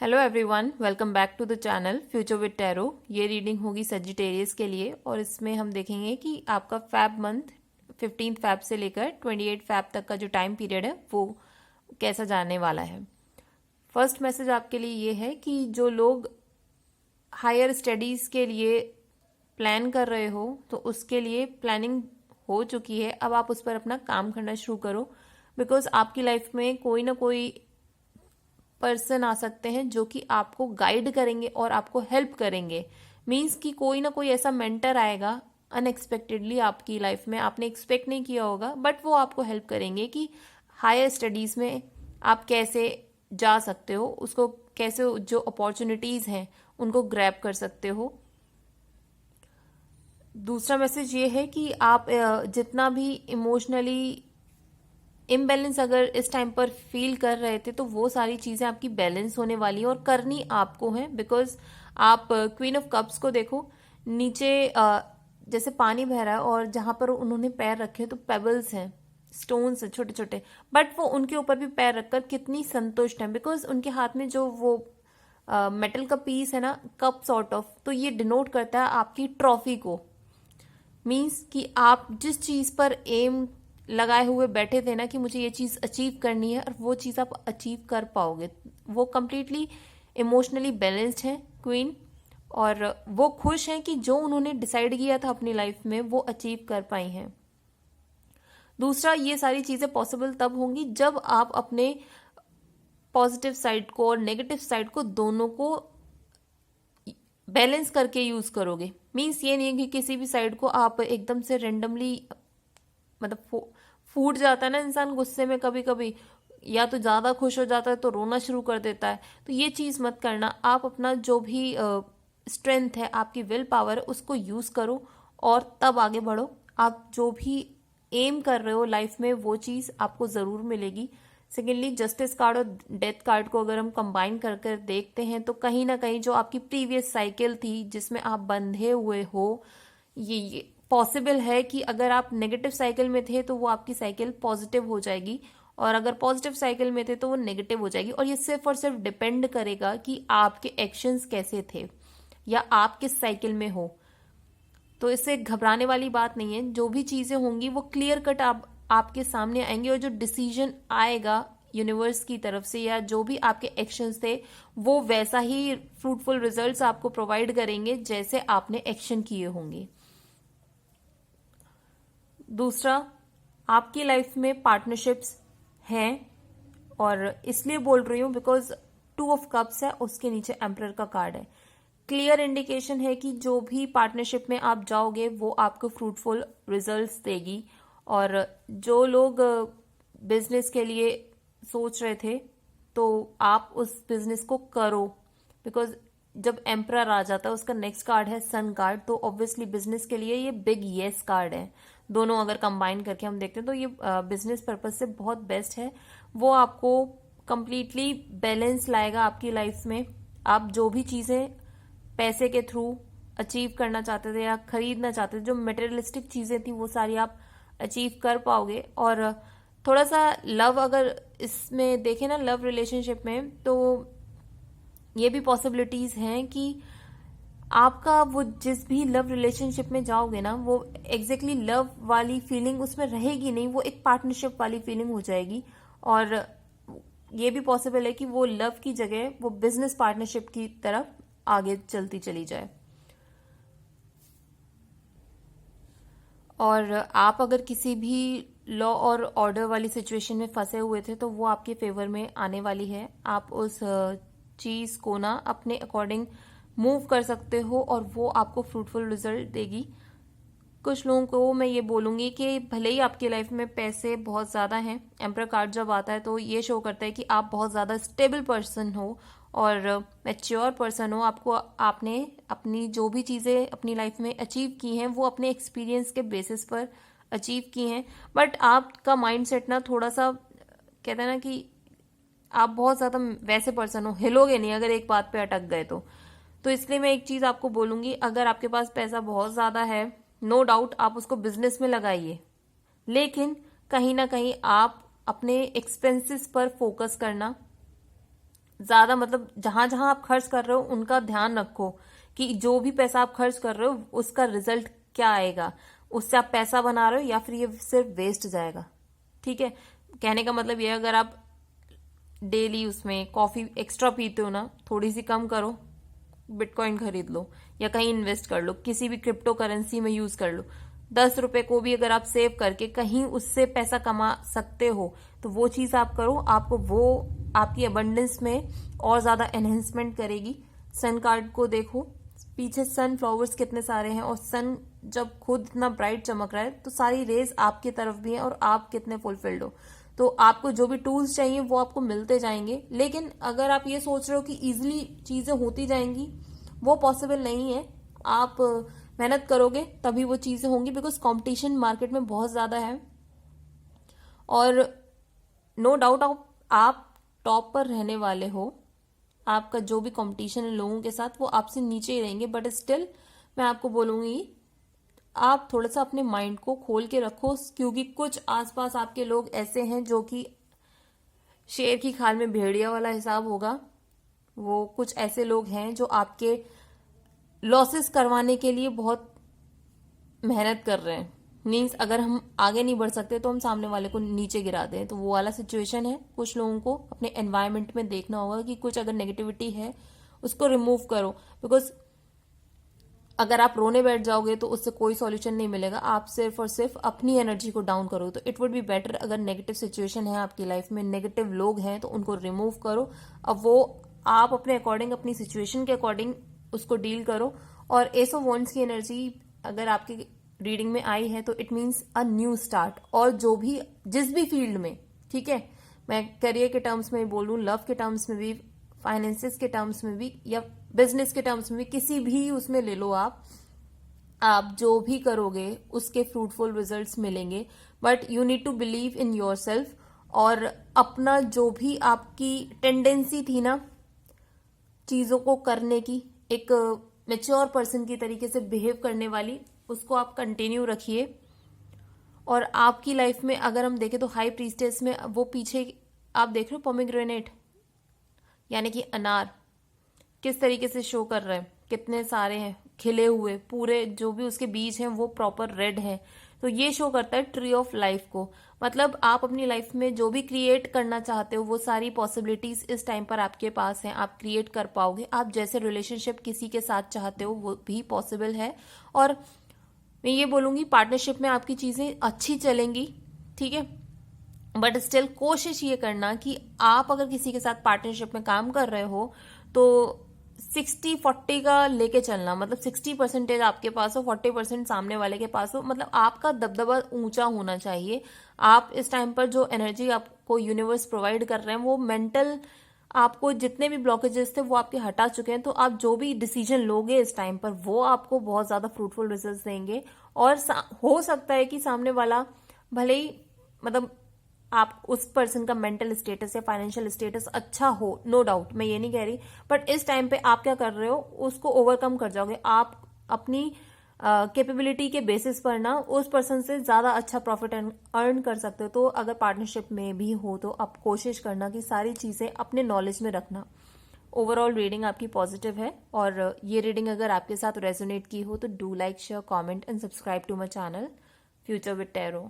Hello everyone, welcome back to the channel future with tarot. ये reading होगी Sagittarius के लिए और इसमें हम देखेंगे कि आपका फैब मंथ 15 फैब से लेकर 28 फैब तक का जो टाइम पीरियड है वो कैसा जाने वाला है। फर्स्ट मैसेज आपके लिए ये है कि जो लोग हायर स्टडीज़ के लिए प्लान कर रहे हो तो उसके लिए प्लानिंग हो चुकी है। अब आप उस पर अपना काम करना शुरू करो, बिकॉज आपकी लाइफ में कोई ना कोई पर्सन आ सकते हैं जो कि आपको गाइड करेंगे और आपको हेल्प करेंगे। मीन्स कि कोई ना कोई ऐसा मेंटर आएगा अनएक्सपेक्टेडली आपकी लाइफ में, आपने एक्सपेक्ट नहीं किया होगा, बट वो आपको हेल्प करेंगे कि हायर स्टडीज में आप कैसे जा सकते हो, उसको कैसे जो अपॉर्चुनिटीज हैं उनको ग्रैब कर सकते हो। दूसरा मैसेज ये है कि आप जितना भी इमोशनली इम्बैलेंस अगर इस टाइम पर फील कर रहे थे तो वो सारी चीजें आपकी बैलेंस होने वाली है और करनी आपको है। बिकॉज आप क्वीन ऑफ कप्स को देखो, नीचे जैसे पानी बह रहा है और जहां पर उन्होंने पैर रखे तो पेबल्स हैं, स्टोन्स हैं छोटे छोटे, बट वो उनके ऊपर भी पैर रखकर कितनी संतुष्ट है। बिकॉज उनके हाथ में जो वो मेटल का पीस है ना, कप सॉर्ट ऑफ, तो ये डिनोट करता है आपकी ट्रॉफी को। मीन्स कि आप जिस चीज पर एम लगाए हुए बैठे थे ना कि मुझे ये चीज अचीव करनी है, और वो चीज आप अचीव कर पाओगे। वो कंप्लीटली इमोशनली बैलेंस्ड है क्वीन, और वो खुश हैं कि जो उन्होंने डिसाइड किया था अपनी लाइफ में वो अचीव कर पाई हैं। दूसरा, ये सारी चीजें पॉसिबल तब होंगी जब आप अपने पॉजिटिव साइड को और नेगेटिव साइड को दोनों को बैलेंस करके यूज करोगे। मीन्स ये नहीं है कि किसी भी साइड को आप एकदम से रेंडमली, मतलब फूट जाता है ना इंसान गुस्से में कभी कभी, या तो ज्यादा खुश हो जाता है तो रोना शुरू कर देता है, तो ये चीज मत करना। आप अपना जो भी स्ट्रेंथ है, आपकी विल पावर है, उसको यूज करो और तब आगे बढ़ो। आप जो भी एम कर रहे हो लाइफ में वो चीज आपको जरूर मिलेगी। सेकेंडली, जस्टिस कार्ड और डेथ कार्ड को अगर हम कंबाइन कर कर देखते हैं तो कहीं ना कहीं जो आपकी प्रीवियस साइकिल थी जिसमें आप बंधे हुए हो, ये पॉसिबल है कि अगर आप नेगेटिव साइकिल में थे तो वो आपकी साइकिल पॉजिटिव हो जाएगी, और अगर पॉजिटिव साइकिल में थे तो वो नेगेटिव हो जाएगी। और ये सिर्फ और सिर्फ डिपेंड करेगा कि आपके एक्शंस कैसे थे या आप किस साइकिल में हो। तो इससे घबराने वाली बात नहीं है, जो भी चीजें होंगी वो क्लियर कट आपके सामने आएंगी, और जो डिसीजन आएगा यूनिवर्स की तरफ से या जो भी आपके एक्शंस थे वो वैसा ही फ्रूटफुल रिजल्ट्स आपको प्रोवाइड करेंगे जैसे आपने एक्शन किए होंगे। दूसरा, आपकी लाइफ में पार्टनरशिप्स हैं, और इसलिए बोल रही हूं बिकॉज 2 ऑफ कप्स है, उसके नीचे एम्परर का कार्ड है। क्लियर इंडिकेशन है कि जो भी पार्टनरशिप में आप जाओगे वो आपको फ्रूटफुल रिजल्ट्स देगी। और जो लोग बिजनेस के लिए सोच रहे थे तो आप उस बिजनेस को करो, बिकॉज जब एम्परर आ जाता है उसका नेक्स्ट कार्ड है सन कार्ड, तो ऑब्वियसली बिजनेस के लिए ये बिग येस कार्ड है। दोनों अगर कंबाइन करके हम देखते हैं तो ये बिजनेस पर्पज से बहुत बेस्ट है। वो आपको कंप्लीटली बैलेंस लाएगा आपकी लाइफ में। आप जो भी चीजें पैसे के थ्रू अचीव करना चाहते थे या खरीदना चाहते थे, जो मटेरियलिस्टिक चीजें थी, वो सारी आप अचीव कर पाओगे। और थोड़ा सा लव अगर इसमें देखें ना, लव रिलेशनशिप में, तो ये भी पॉसिबिलिटीज हैं कि आपका वो जिस भी लव रिलेशनशिप में जाओगे ना, वो एग्जैक्टली लव वाली फीलिंग उसमें रहेगी नहीं, वो एक पार्टनरशिप वाली फीलिंग हो जाएगी। और ये भी पॉसिबल है कि वो लव की जगह वो बिजनेस पार्टनरशिप की तरफ आगे चलती चली जाए। और आप अगर किसी भी लॉ और ऑर्डर वाली सिचुएशन में फंसे हुए थे तो वो आपके फेवर में आने वाली है। आप उस चीज को ना अपने अकॉर्डिंग मूव कर सकते हो और वो आपको फ्रूटफुल रिजल्ट देगी। कुछ लोगों को मैं ये बोलूंगी कि भले ही आपकी लाइफ में पैसे बहुत ज्यादा हैं, एम्परर कार्ड जब आता है तो ये शो करता है कि आप बहुत ज्यादा स्टेबल पर्सन हो और मैच्योर पर्सन हो। आपने अपनी जो भी चीजें अपनी लाइफ में अचीव की हैं वो अपने एक्सपीरियंस के बेसिस पर अचीव की हैं, बट आपका माइंडसेट ना थोड़ा सा, कहते हैं ना कि आप बहुत ज्यादा वैसे पर्सन हो, हिलोगे नहीं अगर एक बात पे अटक गए तो इसलिए मैं एक चीज आपको बोलूंगी, अगर आपके पास पैसा बहुत ज्यादा है, नो डाउट आप उसको बिजनेस में लगाइए, लेकिन कहीं ना कहीं आप अपने एक्सपेंसेस पर फोकस करना, ज्यादा मतलब जहां जहां आप खर्च कर रहे हो उनका ध्यान रखो कि जो भी पैसा आप खर्च कर रहे हो उसका रिजल्ट क्या आएगा, उससे आप पैसा बना रहे हो या फिर ये सिर्फ वेस्ट जाएगा। ठीक है, कहने का मतलब ये है, अगर आप डेली उसमें कॉफी एक्स्ट्रा पीते हो ना, थोड़ी सी कम करो, बिटकॉइन खरीद लो या कहीं इन्वेस्ट कर लो, किसी भी क्रिप्टो करेंसी में यूज कर लो। 10 रुपए को भी अगर आप सेव करके कहीं उससे पैसा कमा सकते हो तो वो चीज आप करो, आपको वो आपकी अबंडेंस में और ज्यादा एनहेंसमेंट करेगी। सन कार्ड को देखो, पीछे सन फ्लावर्स कितने सारे हैं, और सन जब खुद इतना ब्राइट चमक रहा है तो सारी रेज आपकी तरफ भी है और आप कितने फुलफिल्ड हो। तो आपको जो भी टूल्स चाहिए वो आपको मिलते जाएंगे। लेकिन अगर आप ये सोच रहे हो कि इजिली चीजें होती जाएंगी, वो पॉसिबल नहीं है। आप मेहनत करोगे तभी वो चीजें होंगी, बिकॉज कंपटीशन मार्केट में बहुत ज्यादा है। और नो डाउट आप टॉप पर रहने वाले हो, आपका जो भी कंपटीशन है लोगों के साथ वो आपसे नीचे ही रहेंगे, बट स्टिल मैं आपको बोलूंगी आप थोड़ा सा अपने माइंड को खोल के रखो, क्योंकि कुछ आसपास आपके लोग ऐसे हैं जो कि शेर की खाल में भेड़िया वाला हिसाब होगा। वो कुछ ऐसे लोग हैं जो आपके लॉसेस करवाने के लिए बहुत मेहनत कर रहे हैं। मीन्स अगर हम आगे नहीं बढ़ सकते तो हम सामने वाले को नीचे गिरा दें, तो वो वाला सिचुएशन है। कुछ लोगों को अपने एनवायरनमेंट में देखना होगा कि कुछ अगर नेगेटिविटी है उसको रिमूव करो, बिकॉज अगर आप रोने बैठ जाओगे तो उससे कोई सॉल्यूशन नहीं मिलेगा। आप सिर्फ और सिर्फ अपनी एनर्जी को डाउन करो। तो इट वुड बी बेटर, अगर नेगेटिव सिचुएशन है आपकी लाइफ में, नेगेटिव लोग हैं, तो उनको रिमूव करो। अब वो आप अपने अकॉर्डिंग, अपनी सिचुएशन के अकॉर्डिंग उसको डील करो। और एस ऑफ वॉन्ड्स की एनर्जी अगर आपकी रीडिंग में आई है तो it means a new start. और जो भी जिस भी फील्ड में, ठीक है, मैं करियर के टर्म्स में बोलूं, लव के टर्म्स में भी, फाइनेंसिस के टर्म्स में भी, या बिजनेस के टर्म्स में भी, किसी भी उसमें ले लो आप जो भी करोगे उसके फ्रूटफुल रिजल्ट्स मिलेंगे। But you need to believe in yourself, और अपना जो भी आपकी टेंडेंसी थी ना चीजों को करने की, एक मेच्योर पर्सन की तरीके से बिहेव करने वाली, उसको आप कंटिन्यू रखिए। और आपकी लाइफ में अगर हम देखें तो हाई प्रीस्टेस में वो पीछे आप देख रहे हो पोमेग्रेनेट यानी कि अनार किस तरीके से शो कर रहे हैं, कितने सारे हैं खिले हुए, पूरे जो भी उसके बीज हैं वो प्रॉपर रेड है। तो ये शो करता है ट्री ऑफ लाइफ को। मतलब आप अपनी लाइफ में जो भी क्रिएट करना चाहते हो वो सारी पॉसिबिलिटीज इस टाइम पर आपके पास हैं, आप क्रिएट कर पाओगे। आप जैसे रिलेशनशिप किसी के साथ चाहते हो वो भी पॉसिबल है। और मैं ये बोलूंगी पार्टनरशिप में आपकी चीजें अच्छी चलेंगी, ठीक है, बट स्टिल कोशिश ये करना कि आप अगर किसी के साथ पार्टनरशिप में काम कर रहे हो तो 60-40 का लेके चलना। मतलब 60% आपके पास हो, 40% सामने वाले के पास हो। मतलब आपका दबदबा ऊंचा होना चाहिए। आप इस टाइम पर जो एनर्जी आपको यूनिवर्स प्रोवाइड कर रहे हैं वो मेंटल, आपको जितने भी ब्लॉकेजेस थे वो आपके हटा चुके हैं। तो आप जो भी डिसीजन लोगे इस टाइम पर वो आपको बहुत ज्यादा फ्रूटफुल रिजल्ट देंगे। और हो सकता है कि सामने वाला भले ही मतलब आप उस पर्सन का मेंटल स्टेटस या फाइनेंशियल स्टेटस अच्छा हो, नो डाउट, मैं ये नहीं कह रही, बट इस टाइम पे आप क्या कर रहे हो उसको ओवरकम कर जाओगे। आप अपनी कैपेबिलिटी के बेसिस पर ना उस पर्सन से ज्यादा अच्छा प्रॉफिट अर्न कर सकते हो। तो अगर पार्टनरशिप में भी हो तो आप कोशिश करना कि सारी चीजें अपने नॉलेज में रखना। ओवरऑल रीडिंग आपकी पॉजिटिव है, और ये रीडिंग अगर आपके साथ रेजोनेट की हो तो do like, share, comment and subscribe to my channel future with tarot.